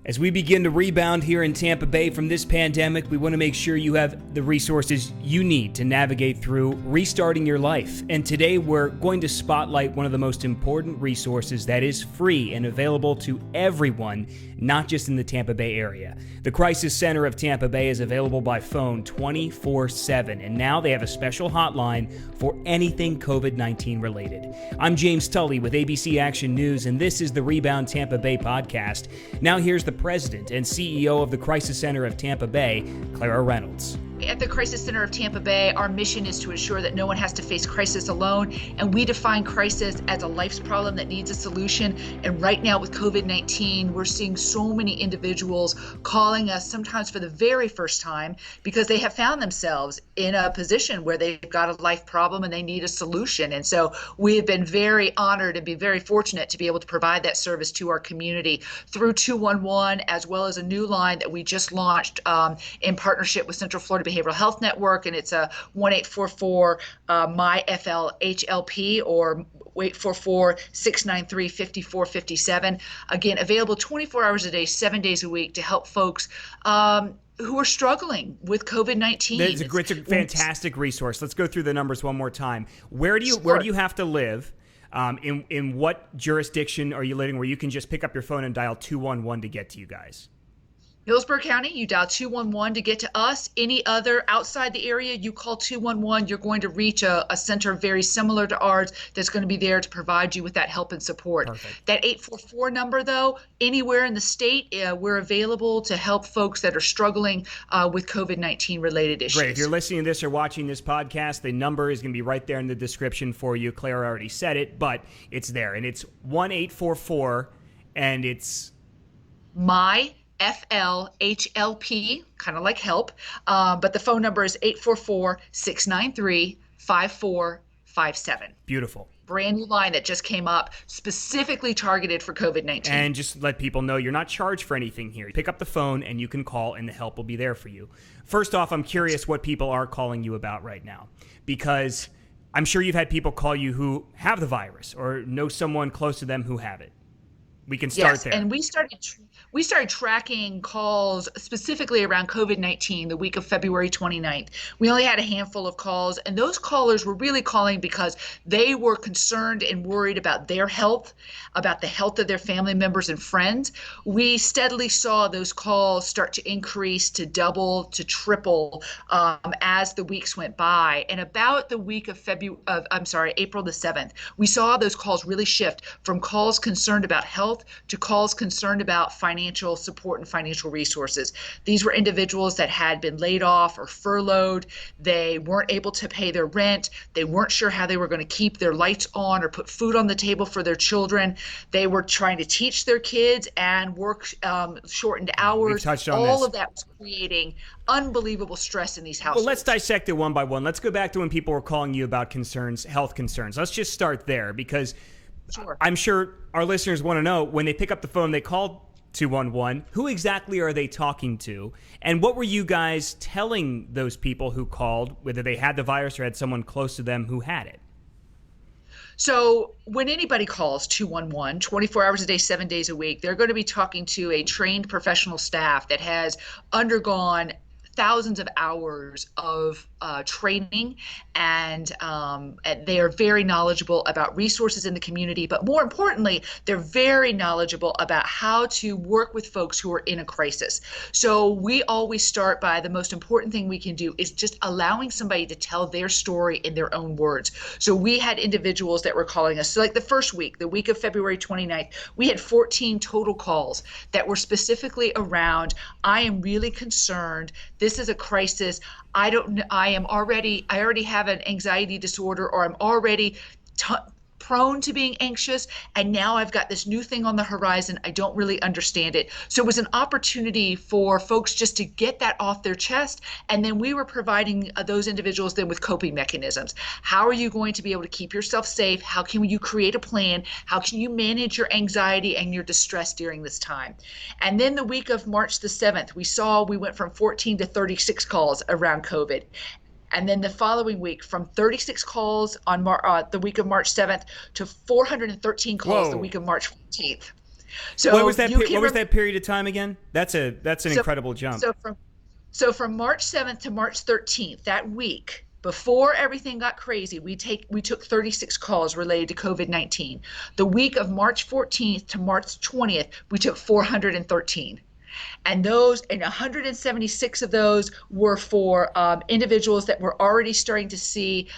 As we begin to rebound here in Tampa Bay from this pandemic, we want to make sure you have the resources you need to navigate through restarting your life. And today we're going to spotlight one of the most important resources that is free and available to everyone, not just in the Tampa Bay area. The Crisis Center of Tampa Bay is available by phone 24/7, and now they have a special hotline for anything COVID-19 related. I'm James Tully with ABC Action News, and this is the Rebound Tampa Bay podcast. Now here's the President and CEO of the Crisis Center of Tampa Bay, Clara Reynolds. At the Crisis Center of Tampa Bay, our mission is to ensure that no one has to face crisis alone, and we define crisis as a life's problem that needs a solution. And right now with COVID-19, we're seeing so many individuals calling us sometimes for the very first time because they have found themselves in a position where they've got a life problem and they need a solution. And so we have been very honored and be very fortunate to be able to provide that service to our community through 211, as well as a new line that we just launched in partnership with Central Florida Behavioral Health Network, and it's a 1-844 MY-FL-HLP or 844-693-5457. Again, available 24 hours a day, 7 days a week to help folks who are struggling with COVID-19. It's a fantastic resource. Let's go through the numbers one more time. Where do you have to live? In what jurisdiction are you living where you can just pick up your phone and dial 211 to get to you guys? Hillsborough County, you dial 211 to get to us. Any other outside the area, you call 211. You're going to reach a center very similar to ours that's going to be there to provide you with that help and support. Perfect. That 844 number, though, anywhere in the state, we're available to help folks that are struggling with COVID-19 related issues. Great. If you're listening to this or watching this podcast, the number is going to be right there in the description for you. Clara already said it, but it's there. And it's 1-844, and it's MY-FL-HLP, kind of like help, but the phone number is 844-693-5457. Beautiful. Brand new line that just came up, specifically targeted for COVID-19. And just let people know you're not charged for anything here. Pick up the phone and you can call and the help will be there for you. First off, I'm curious what people are calling you about right now, because I'm sure you've had people call you who have the virus or know someone close to them who have it. We can start there. And we started tracking calls specifically around COVID-19 the week of February 29th. We only had a handful of calls, and those callers were really calling because they were concerned and worried about their health, about the health of their family members and friends. We steadily saw those calls start to increase, to double, to triple as the weeks went by. And about the week of April the 7th, we saw those calls really shift from calls concerned about health to calls concerned about financial support and financial resources. These were individuals that had been laid off or furloughed. They weren't able to pay their rent. They weren't sure how they were going to keep their lights on or put food on the table for their children. They were trying to teach their kids and work shortened hours. We touched on all this. of that was creating unbelievable stress in these households. Well, let's dissect it one by one. Let's go back to when people were calling you about concerns, health concerns. Let's just start there, because Sure. I'm sure our listeners want to know, when they pick up the phone, they call 211, who exactly are they talking to? And what were you guys telling those people who called, whether they had the virus or had someone close to them who had it? So when anybody calls 211, 24 hours a day, 7 days a week, they're going to be talking to a trained professional staff that has undergone thousands of hours of training, and they are very knowledgeable about resources in the community, but more importantly, they're very knowledgeable about how to work with folks who are in a crisis. So we always start by the most important thing we can do is just allowing somebody to tell their story in their own words. So we had individuals that were calling us. So like the first week, the week of February 29th, we had 14 total calls that were specifically around, I am really concerned. This is a crisis. I already have an anxiety disorder, or I'm already prone to being anxious, and now I've got this new thing on the horizon. I don't really understand it. So it was an opportunity for folks just to get that off their chest, and then we were providing those individuals then with coping mechanisms. How are you going to be able to keep yourself safe? How can you create a plan? How can you manage your anxiety and your distress during this time? And then the week of March the 7th, we went from 14 to 36 calls around COVID. And then the following week, from 36 calls on the week of March 7th to 413 calls the week of March 14th. So you What can was that period of time again? That's an so incredible jump. so from So from March 7th to March 13th, that week, before everything got crazy, we took 36 calls related to COVID-19. The week of March 14th to March 20th, we took 413. And 176 of those were for individuals that were already starting to see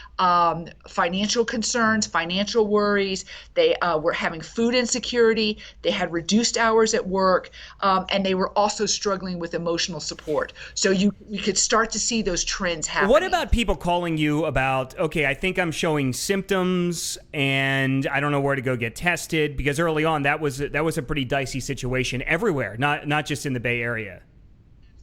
financial concerns, financial worries. They were having food insecurity. They had reduced hours at work, and they were also struggling with emotional support. So you could start to see those trends happening. What about people calling you about, okay, I think I'm showing symptoms and I don't know where to go get tested? Because early on, that was a pretty dicey situation everywhere, not just in the Bay Area.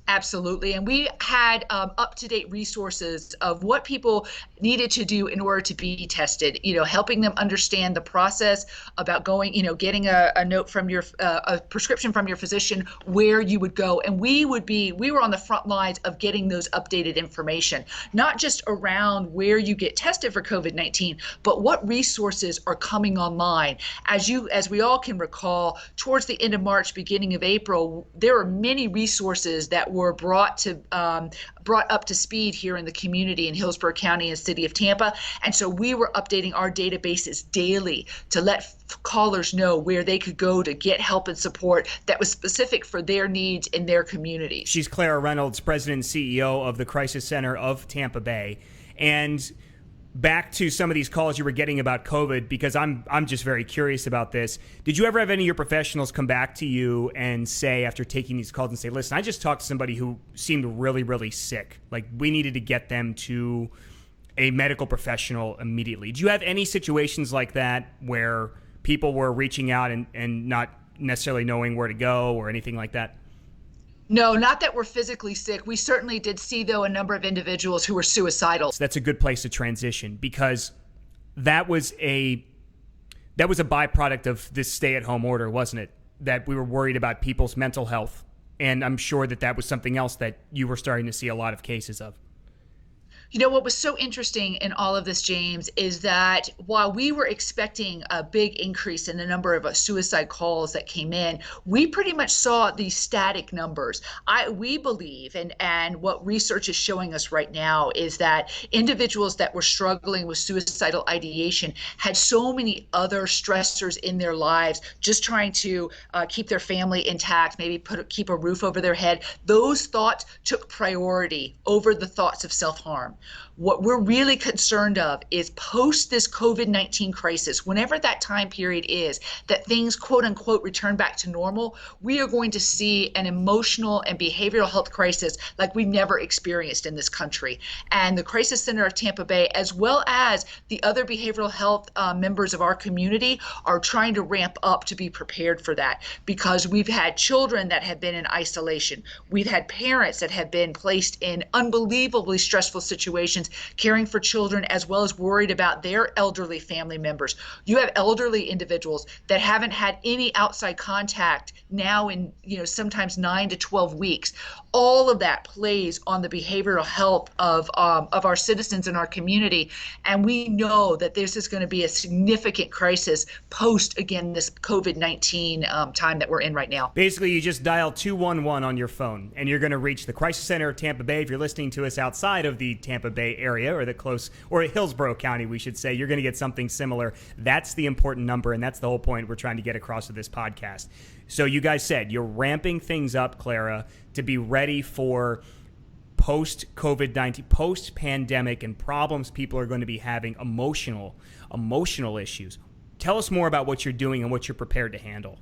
Absolutely. And we had up-to-date resources of what people needed to do in order to be tested, helping them understand the process about going, getting a note from a prescription from your physician, where you would go. And we were on the front lines of getting those updated information, not just around where you get tested for COVID-19, but what resources are coming online. As we all can recall, towards the end of March, beginning of April, there were many resources that were brought up to speed here in the community in Hillsborough County and City of Tampa. And so we were updating our databases daily to let callers know where they could go to get help and support that was specific for their needs in their communities. She's Clara Reynolds, President and CEO of the Crisis Center of Tampa Bay. And back to some of these calls you were getting about COVID, because I'm just very curious about this. Did you ever have any of your professionals come back to you and say, after taking these calls, and say, listen, I just talked to somebody who seemed really, really sick. Like, we needed to get them to a medical professional immediately. Do you have any situations like that where people were reaching out and not necessarily knowing where to go or anything like that? No, not that we're physically sick. We certainly did see, though, a number of individuals who were suicidal. So that's a good place to transition, because that was a byproduct of this stay-at-home order, wasn't it? That we were worried about people's mental health. And I'm sure that was something else that you were starting to see a lot of cases of. What was so interesting in all of this, James, is that while we were expecting a big increase in the number of suicide calls that came in, we pretty much saw these static numbers. We believe, and what research is showing us right now, is that individuals that were struggling with suicidal ideation had so many other stressors in their lives, just trying to keep their family intact, maybe keep a roof over their head. Those thoughts took priority over the thoughts of self-harm. What we're really concerned of is post this COVID-19 crisis, whenever that time period is, that things, quote unquote, return back to normal, we are going to see an emotional and behavioral health crisis like we've never experienced in this country. And the Crisis Center of Tampa Bay, as well as the other behavioral health members of our community, are trying to ramp up to be prepared for that, because we've had children that have been in isolation. We've had parents that have been placed in unbelievably stressful situations caring for children, as well as worried about their elderly family members. You have elderly individuals that haven't had any outside contact now in, sometimes 9 to 12 weeks. All of that plays on the behavioral health of our citizens in our community. And we know that this is going to be a significant crisis post, again, this COVID-19 time that we're in right now. Basically, you just dial 211 on your phone, and you're going to reach the Crisis Center of Tampa Bay. If you're listening to us outside of the Tampa Bay area, or Hillsborough County, we should say, you're going to get something similar. That's the important number, and that's the whole point we're trying to get across with this podcast. So you guys said you're ramping things up, Clara, to be ready for post-COVID-19, post-pandemic, and problems people are going to be having, emotional issues. Tell us more about what you're doing and what you're prepared to handle.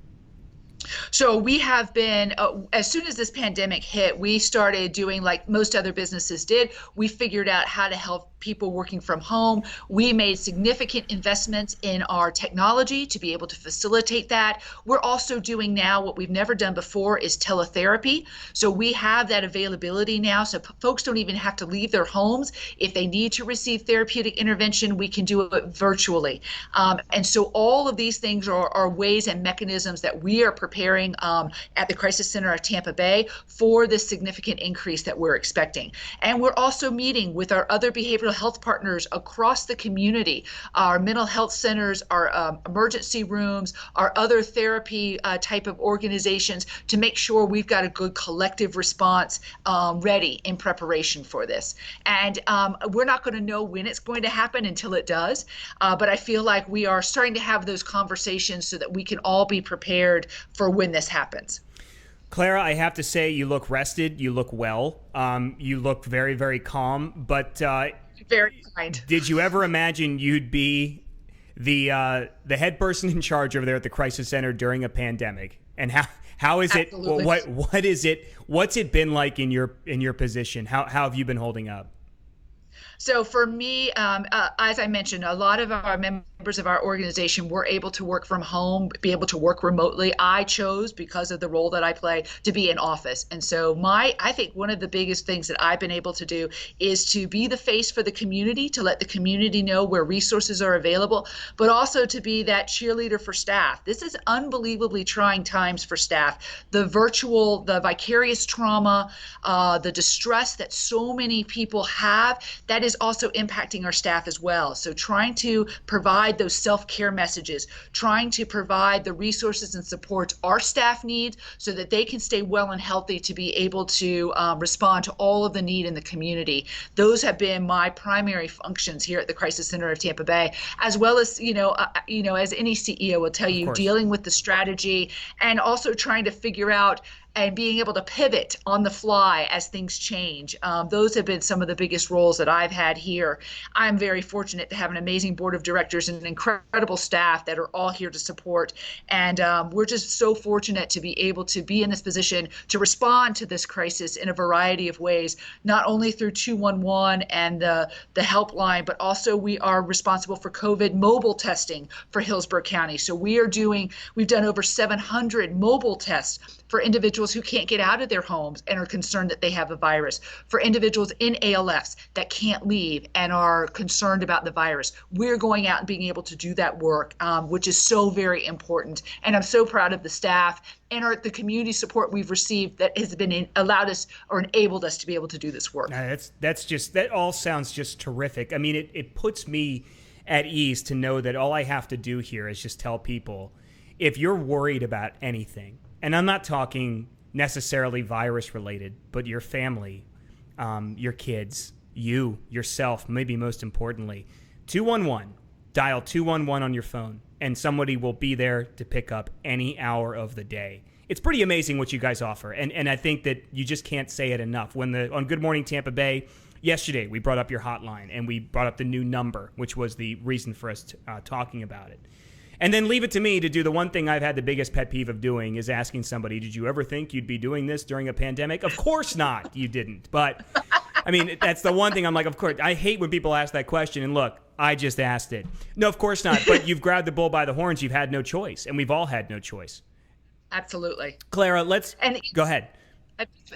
So we have been, as soon as this pandemic hit, we started doing like most other businesses did. We figured out how to help people working from home. We made significant investments in our technology to be able to facilitate that. We're also doing now what we've never done before is teletherapy. So we have that availability now. So folks don't even have to leave their homes. If they need to receive therapeutic intervention, we can do it virtually. And so all of these things are ways and mechanisms that we are prepared preparing at the Crisis Center of Tampa Bay for this significant increase that we're expecting. And we're also meeting with our other behavioral health partners across the community, our mental health centers, our emergency rooms, our other therapy type of organizations, to make sure we've got a good collective response ready in preparation for this. And we're not going to know when it's going to happen until it does. But I feel like we are starting to have those conversations so that we can all be prepared for when this happens. Clara, I have to say, you look rested. You look well. You look very, very calm. But very kind. Did you ever imagine you'd be the head person in charge over there at the Crisis Center during a pandemic? And how is it? What is it? What's it been like in your position? How have you been holding up? So for me, as I mentioned, a lot of our members of our organization were able to work from home, be able to work remotely. I chose, because of the role that I play, to be in office. And so I think one of the biggest things that I've been able to do is to be the face for the community, to let the community know where resources are available, but also to be that cheerleader for staff. This is unbelievably trying times for staff. The vicarious trauma, the distress that so many people have, that is also impacting our staff as well. So trying to provide those self-care messages, trying to provide the resources and support our staff need so that they can stay well and healthy to be able to respond to all of the need in the community. Those have been my primary functions here at the Crisis Center of Tampa Bay, as well as, as any CEO will tell you, dealing with the strategy and also trying to figure out and being able to pivot on the fly as things change. Those have been some of the biggest roles that I've had here. I'm very fortunate to have an amazing board of directors and an incredible staff that are all here to support. And we're just so fortunate to be able to be in this position to respond to this crisis in a variety of ways, not only through 211 and the helpline, but also we are responsible for COVID mobile testing for Hillsborough County. So we've done over 700 mobile tests for individuals who can't get out of their homes and are concerned that they have a virus, for individuals in ALFs that can't leave and are concerned about the virus. We're going out and being able to do that work, which is so very important. And I'm so proud of the staff and the community support we've received that has been allowed us or enabled us to be able to do this work. That all sounds just terrific. I mean, it puts me at ease to know that all I have to do here is just tell people, if you're worried about anything, and I'm not talking necessarily virus related, but your family, your kids, yourself, maybe most importantly, 211, dial 211 on your phone, and somebody will be there to pick up any hour of the day. It's pretty amazing what you guys offer, and I think that you just can't say it enough. On Good Morning Tampa Bay yesterday, we brought up your hotline, and we brought up the new number, which was the reason for us talking about it. And then leave it to me to do the one thing I've had the biggest pet peeve of doing, is asking somebody, did you ever think you'd be doing this during a pandemic? Of course not, you didn't. But, I mean, that's the one thing I'm like, of course. I hate when people ask that question. And look, I just asked it. No, of course not. But you've grabbed the bull by the horns. You've had no choice. And we've all had no choice. Absolutely. Clara, go ahead.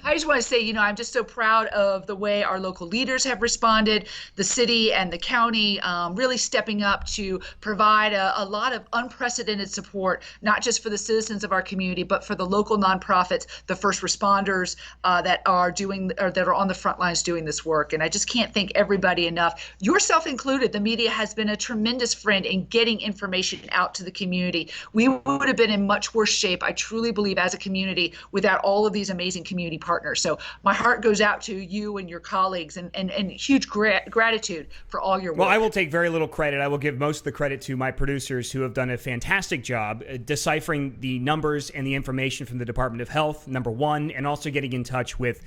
I just want to say, I'm just so proud of the way our local leaders have responded, the city and the county really stepping up to provide a lot of unprecedented support, not just for the citizens of our community, but for the local nonprofits, the first responders that are on the front lines doing this work. And I just can't thank everybody enough, yourself included. The media has been a tremendous friend in getting information out to the community. We would have been in much worse shape, I truly believe, as a community without all of these amazing community partners. So my heart goes out to you and your colleagues, and huge gratitude for all your work. Well, I will take very little credit. I will give most of the credit to my producers, who have done a fantastic job deciphering the numbers and the information from the Department of Health, number one, and also getting in touch with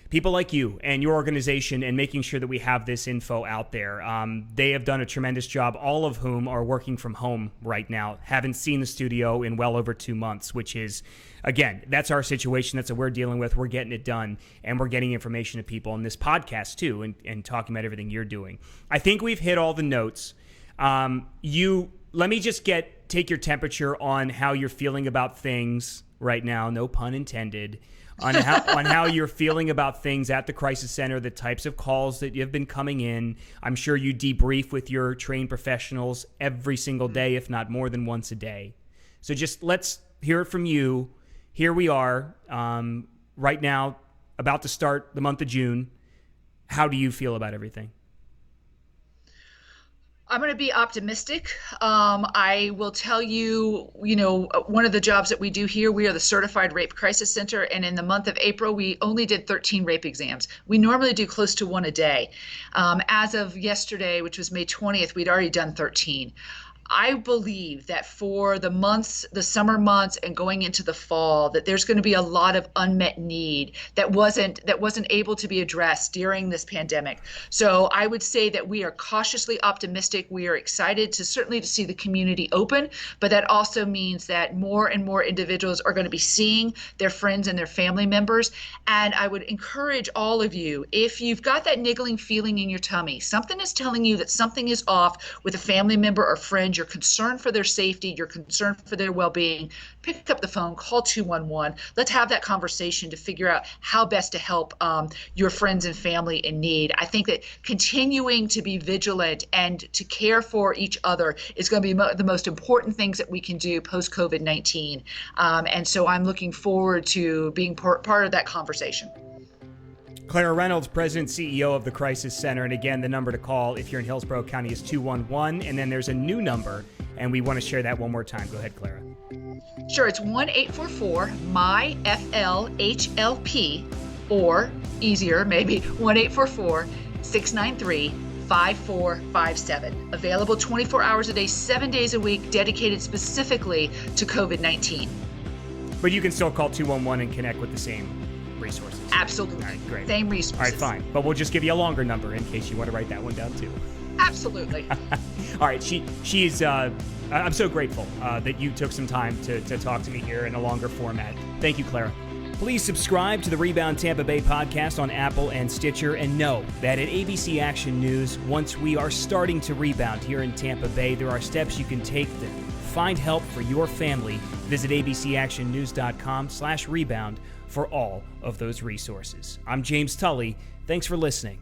people like you and your organization and making sure that we have this info out there. They have done a tremendous job, all of whom are working from home right now. Haven't seen the studio in well over 2 months, which is, again, that's our situation. That's what we're dealing with. We're getting it done, and we're getting information to people in this podcast too, and talking about everything you're doing. I think we've hit all the notes. Let me just take your temperature on how you're feeling about things right now, no pun intended, on how you're feeling about things at the Crisis Center, the types of calls that you've been coming in. I'm sure you debrief with your trained professionals every single day, if not more than once a day. So just let's hear it from you. here we are right now, about to start the month of June. How do you feel about everything? I'm going to be optimistic. I will tell you, one of the jobs that we do here, we are the Certified Rape Crisis Center. And in the month of April, we only did 13 rape exams. We normally do close to one a day. As of yesterday, which was May 20th, we'd already done 13. I believe that for the months, the summer months and going into the fall, that there's going to be a lot of unmet need that wasn't able to be addressed during this pandemic. So I would say that we are cautiously optimistic. We are excited to see the community open, but that also means that more and more individuals are going to be seeing their friends and their family members. And I would encourage all of you, if you've got that niggling feeling in your tummy, something is telling you that something is off with a family member or friend, you're concerned for their safety, you're concerned for their well-being, pick up the phone, call 211. Let's have that conversation to figure out how best to help your friends and family in need. I think that continuing to be vigilant and to care for each other is going to be the most important things that we can do post-COVID-19. And so I'm looking forward to being part of that conversation. Clara Reynolds, President CEO of the Crisis Center. And again, the number to call if you're in Hillsborough County is 211. And then there's a new number, and we want to share that one more time. Go ahead, Clara. Sure, it's 1-844-MY-FLHLP, or easier, maybe 1-844-693-5457. Available 24 hours a day, 7 days a week, dedicated specifically to COVID-19. But you can still call 211 and connect with the same resources. Absolutely. All right, great. Same resources. All right, fine. But we'll just give you a longer number in case you want to write that one down too. Absolutely. All right. She's. I'm so grateful that you took some time to talk to me here in a longer format. Thank you, Clara. Please subscribe to the Rebound Tampa Bay podcast on Apple and Stitcher, and know that at ABC Action News, once we are starting to rebound here in Tampa Bay, there are steps you can take to find help for your family. Visit abcactionnews.com/rebound for all of those resources. I'm James Tully. Thanks for listening.